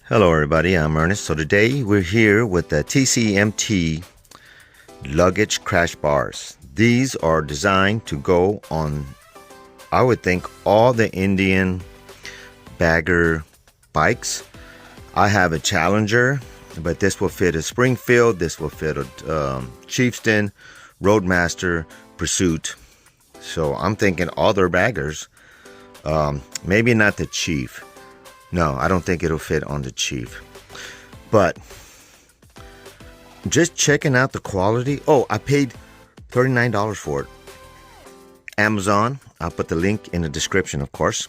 Hello everybody, I'm Ernest. So today we're here with the TCMT luggage crash bars. These are designed to go on, I would think, all the Indian bagger bikes. I have a Challenger, but this will fit a Springfield, this will fit a Chieftain, Roadmaster, Pursuit. So I'm thinking all their baggers, maybe not the Chief. No, I don't think it'll fit on the Chief. But just checking out the quality. Oh, I paid $39 for it. Amazon. I'll put the link in the description, of course.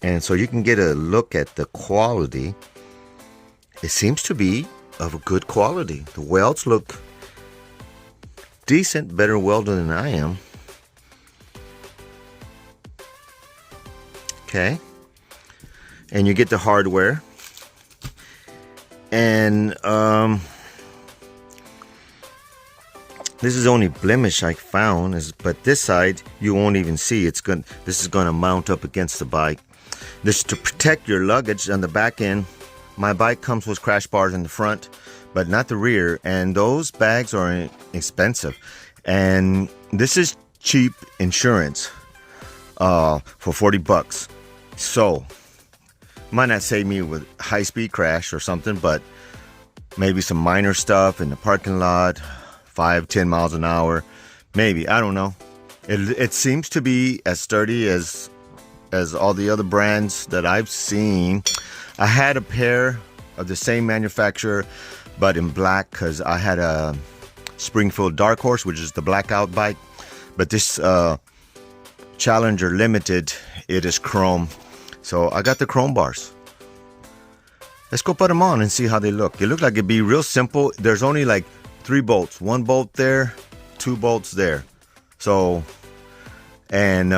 And so you can get a look at the quality. It seems to be of a good quality. The welds look decent, better welded than I am. Okay. And you get the hardware, and this is only blemish I found, but this side you won't even see. This is going to mount up against the bike. This is to protect your luggage on the back end. My bike comes with crash bars in the front, but not the rear, and those bags are expensive. And this is cheap insurance for 40 bucks. So might not save me with high-speed crash or something, but maybe some minor stuff in the parking lot, 5-10 miles an hour, maybe. I don't know. It seems to be as sturdy as all the other brands that I've seen. I had a pair of the same manufacturer, but in black, because I had a Springfield Dark Horse, which is the blackout bike. But this Challenger Limited, it is chrome. So I got the chrome bars. Let's go put them on and see how they look. It looked like it'd be real simple. There's only like 3 bolts. 1 bolt there, 2 bolts there. So, and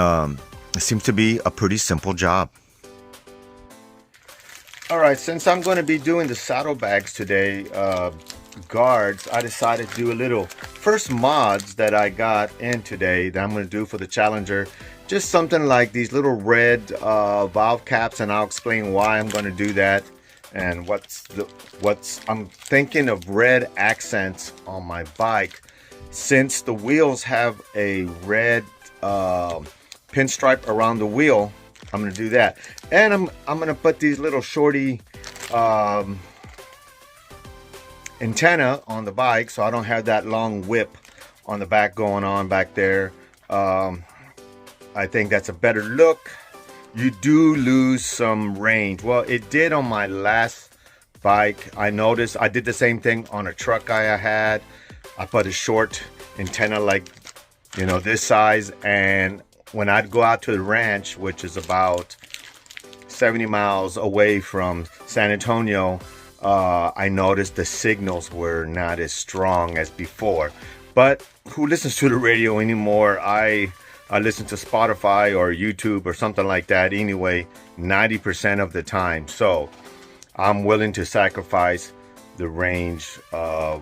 it seems to be a pretty simple job. All right, since I'm going to be doing the saddlebags today, guards, I decided to do a little first mods that I got in today that I'm going to do for the Challenger. Just something like these little red valve caps, and I'll explain why I'm going to do that, and I'm thinking of red accents on my bike. Since the wheels have a red pinstripe around the wheel, I'm going to do that. And I'm going to put these little shorty antenna on the bike, so I don't have that long whip on the back going on back there. I think that's a better look. You do lose some range. Well, it did on my last bike. I noticed I did the same thing on a truck I had. I put a short antenna, like, you know, this size, and when I'd go out to the ranch, which is about 70 miles away from San Antonio, I noticed the signals were not as strong as before. But who listens to the radio anymore? I listen to Spotify or YouTube or something like that anyway, 90% of the time. So I'm willing to sacrifice the range of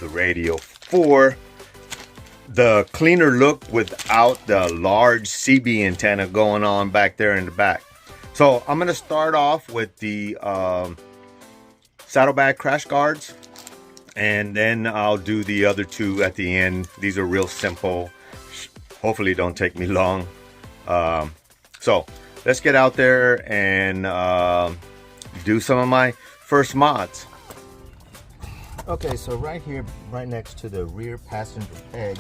the radio for the cleaner look without the large CB antenna going on back there in the back. So I'm going to start off with the saddlebag crash guards, and then I'll do the other 2 at the end. These are real simple. Hopefully don't take me long. So let's get out there and do some of my first mods. Okay, so right here, right next to the rear passenger peg,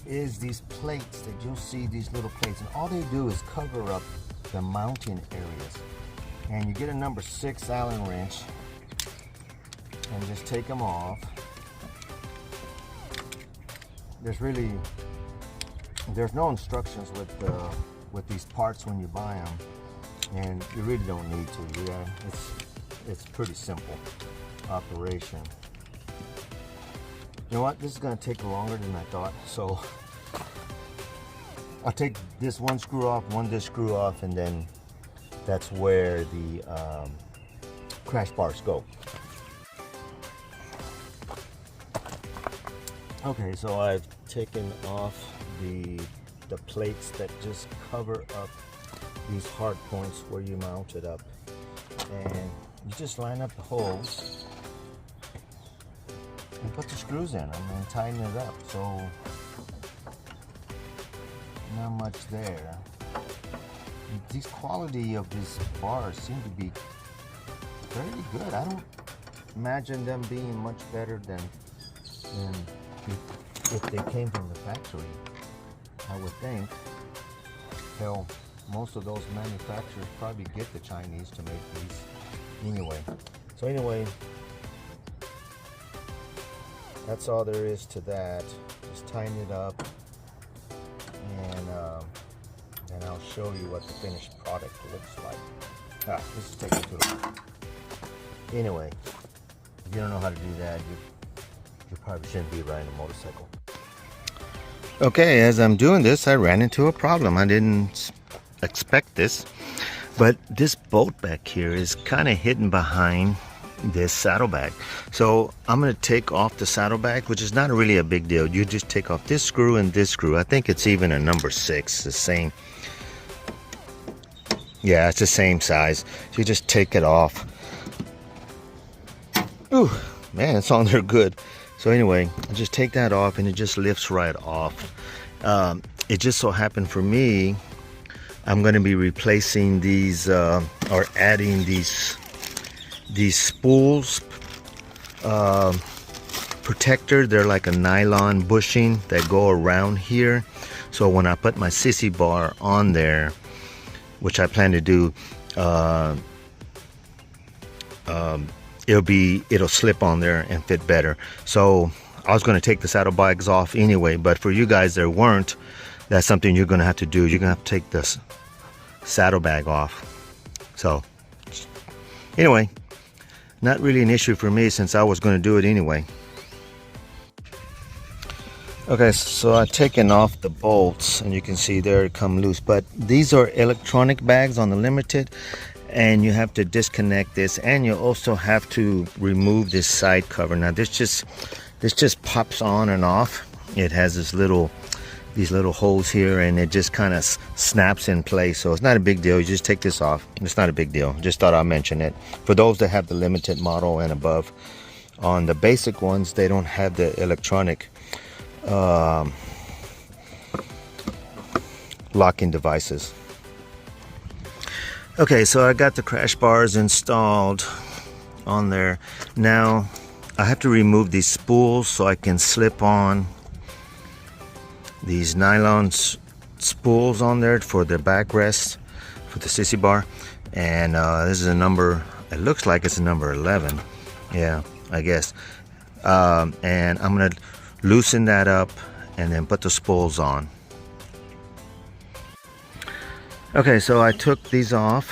is these plates that you'll see, these little plates, and all they do is cover up the mounting areas. And you get a number 6 Allen wrench and just take them off. There's no instructions with these parts when you buy them, and you really don't need to. Yeah, it's pretty simple operation. You know what? This is going to take longer than I thought, so I'll take this one screw off, this screw off, and then that's where the crash bars go. Okay, so I've taken off the plates that just cover up these hard points where you mount it up, and you just line up the holes and put the screws in them and tighten it up. So not much there. These quality of these bars seem to be fairly good. I don't imagine them being much better than if they came from the factory. I would think. Hell, most of those manufacturers probably get the Chinese to make these anyway. So anyway, that's all there is to that. Just tighten it up, and I'll show you what the finished product looks like. This is taking too long. Anyway, if you don't know how to do that, you probably shouldn't be riding a motorcycle. Okay, as I'm doing this, I ran into a problem. I didn't expect this, but this bolt back here is kind of hidden behind this saddlebag. So I'm going to take off the saddlebag, which is not really a big deal. You just take off this screw and this screw. I think it's even a number 6, the same. Yeah, it's the same size. So you just take it off. Ooh, man, it's on there good. So anyway, I just take that off and it just lifts right off. It just so happened for me, I'm going to be replacing these or adding these spools protector. They're like a nylon bushing that go around here. So when I put my sissy bar on there, which I plan to do, it'll slip on there and fit better. So I was going to take the saddlebags off anyway, but for you guys that weren't, that's something you're going to have to do. You're going to have to take this saddlebag off. So anyway, not really an issue for me since I was going to do it anyway. Okay, so I've taken off the bolts and you can see there it come loose, but these are electronic bags on the Limited, and you have to disconnect this, and you also have to remove this side cover. Now this just pops on and off. It has these little holes here, and it just kind of snaps in place. So it's not a big deal. You just take this off. It's not a big deal. Just thought I'd mention it for those that have the Limited model and above. On the basic ones, they don't have the electronic locking devices. Okay, so I got the crash bars installed on there. Now I have to remove these spools so I can slip on these nylon spools on there for the backrest for the sissy bar. And this is a number, it looks like it's a number 11. Yeah, I guess. And I'm gonna loosen that up and then put the spools on. Okay, so I took these off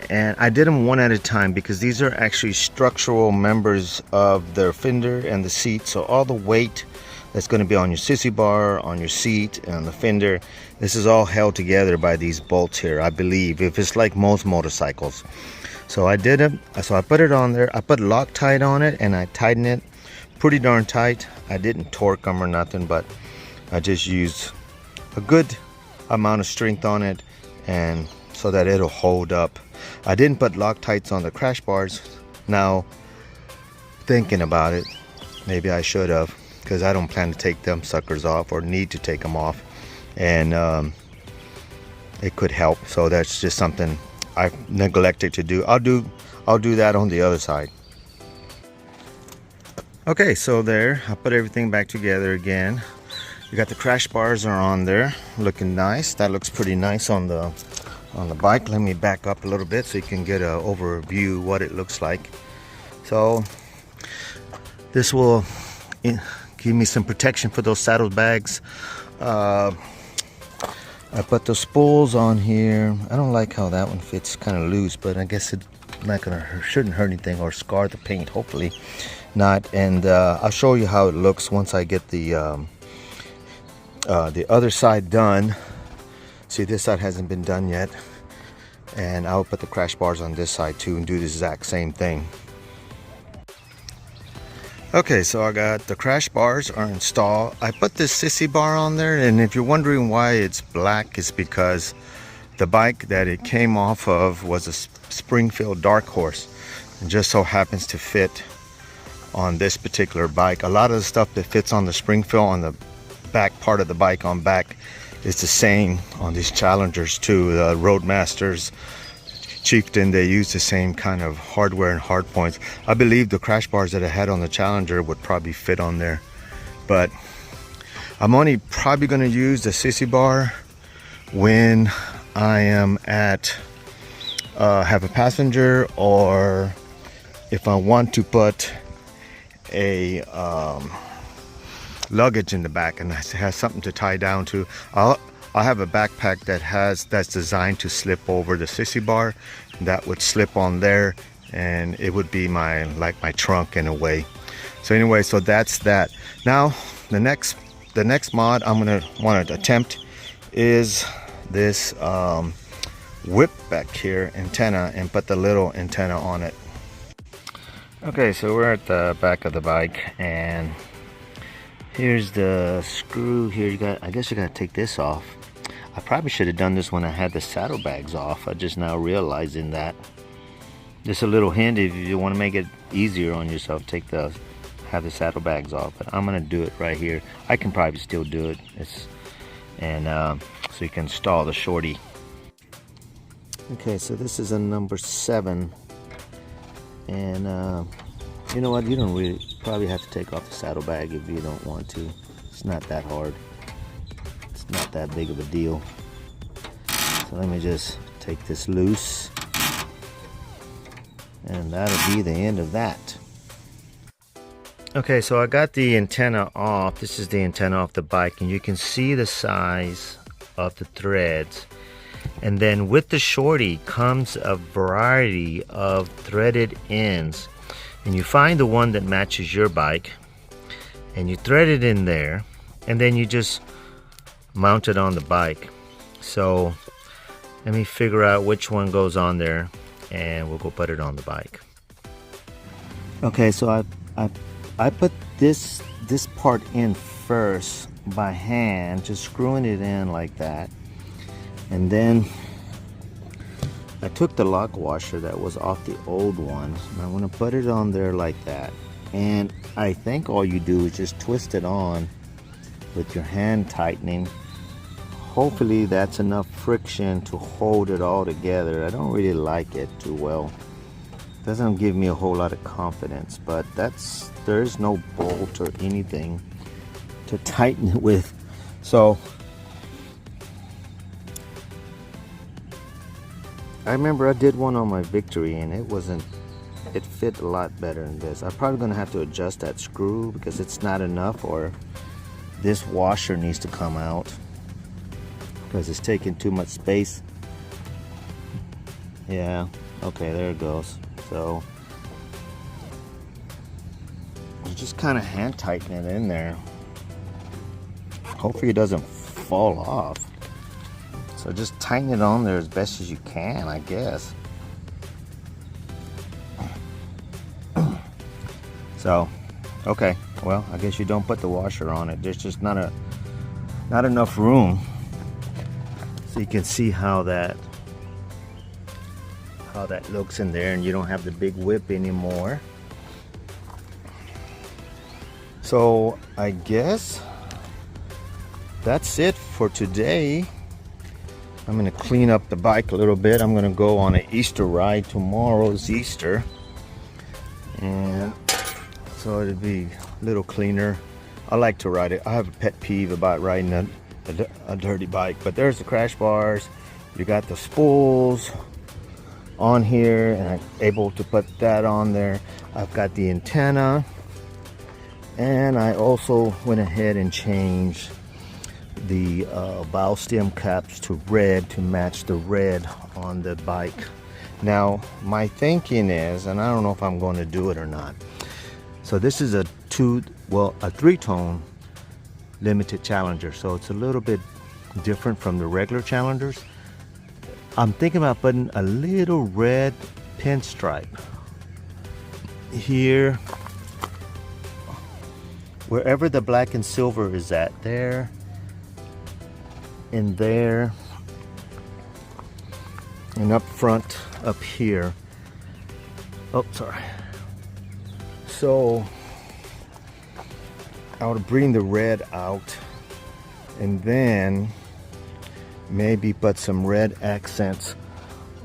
and I did them one at a time because these are actually structural members of the fender and the seat. So all the weight that's going to be on your sissy bar, on your seat, and on the fender, this is all held together by these bolts here, I believe, if it's like most motorcycles. So I did it. So I put it on there. I put Loctite on it and I tightened it pretty darn tight. I didn't torque them or nothing, but I just used a good amount of strength on it, and so that it'll hold up. I didn't put Loctites on the crash bars. Now thinking about it, maybe I should have, because I don't plan to take them suckers off or need to take them off, and it could help. So that's just something I neglected to do. I'll do that on the other side. Okay, so there, I put everything back together again. You got the crash bars are on there, looking nice. That looks pretty nice on the bike. Let me back up a little bit so you can get an overview what it looks like. So this will give me some protection for those saddlebags. I put the spools on here. I don't like how that one fits kind of loose, but I guess it's not shouldn't hurt anything or scar the paint, hopefully not. And I'll show you how it looks once I get the other side done. See, this side hasn't been done yet, and I'll put the crash bars on this side too and do the exact same thing. Okay, so I got the crash bars are installed. I put this sissy bar on there, and if you're wondering why it's black, it's because the bike that it came off of was a Springfield Dark Horse. and just so happens to fit on this particular bike. A lot of the stuff that fits on the spring fill on the back part of the bike on back is the same on these Challengers too. The Roadmasters, Chieftain, they use the same kind of hardware and hard points. I believe the crash bars that I had on the Challenger would probably fit on there, but I'm only probably going to use the sissy bar when I am at have a passenger, or if I want to put a luggage in the back and it has something to tie down to. I'll have a backpack that's designed to slip over the sissy bar. That would slip on there, and it would be my trunk in a way. So anyway, so that's that. Now the next mod I'm gonna want to attempt is this whip back here antenna, and put the little antenna on it. Okay, so we're at the back of the bike, and here's the screw here. I guess you gotta take this off. I probably should have done this when I had the saddlebags off. I just now realizing that. Just a little hint, if you want to make it easier on yourself, have the saddlebags off. But I'm gonna do it right here. I can probably still do it. So you can install the shorty. Okay, so this is a number 7, and you know what? You don't really probably have to take off the saddlebag if you don't want to. It's not that hard. It's not that big of a deal. So let me just take this loose, and that'll be the end of that. Okay, so I got the antenna off. This is the antenna off the bike, and you can see the size of the threads. And then with the shorty comes a variety of threaded ends, and you find the one that matches your bike, and you thread it in there, and then you just mount it on the bike. So let me figure out which one goes on there, and we'll go put it on the bike. Okay, so I put this part in first by hand, just screwing it in like that, and then I took the lock washer that was off the old one, and I'm going to put it on there like that. And I think all you do is just twist it on with your hand tightening. Hopefully that's enough friction to hold it all together. I don't really like it too well. It doesn't give me a whole lot of confidence, but there's no bolt or anything to tighten it with. So I remember I did one on my Victory, and it fit a lot better than this. I'm probably gonna have to adjust that screw because it's not enough, or this washer needs to come out because it's taking too much space. Yeah, okay, there it goes. So you just kind of hand tighten it in there. Hopefully it doesn't fall off. So just tighten it on there as best as you can, I guess. So, okay, well, I guess you don't put the washer on it. There's just not enough room. So you can see how that looks in there, and you don't have the big whip anymore. So I guess that's it for today. I'm gonna clean up the bike a little bit. I'm gonna go on an Easter ride. Tomorrow's Easter, and so it'll be a little cleaner. I like to ride it. I have a pet peeve about riding a dirty bike. But there's the crash bars. You got the spools on here, and I'm able to put that on there. I've got the antenna, and I also went ahead and changed the bow stem caps to red to match the red on the bike. Now my thinking is, and I don't know if I'm going to do it or not, so this is a 3-tone limited Challenger, so it's a little bit different from the regular Challengers. I'm thinking about putting a little red pinstripe here wherever the black and silver is at, there and there, and up front up here. Oh, sorry. So I would bring the red out and then maybe put some red accents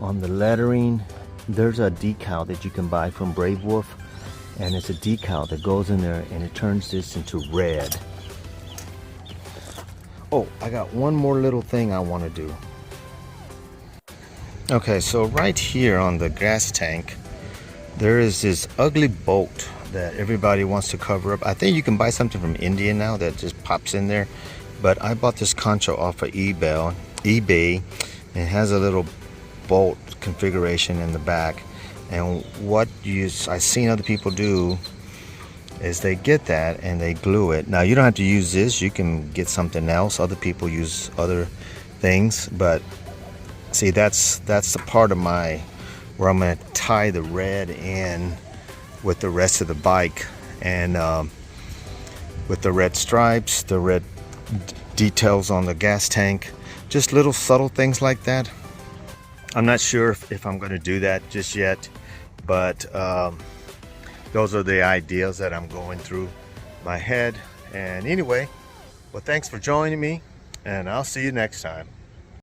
on the lettering. There's a decal that you can buy from Brave Wolf, and it's a decal that goes in there and it turns this into red. Oh, I got one more little thing I want to do. Okay, so right here on the gas tank, there is this ugly bolt that everybody wants to cover up. I think you can buy something from India now that just pops in there, but I bought this concho off of eBay. It has a little bolt configuration in the back, and what I've seen other people do is they get that and they glue it. Now you don't have to use this, you can get something else. Other people use other things, but see, that's the part of where I'm going to tie the red in with the rest of the bike, and with the red stripes, the red details on the gas tank, just little subtle things like that. I'm not sure if I'm going to do that just yet, but those are the ideas that I'm going through my head. And anyway, well, thanks for joining me, and I'll see you next time.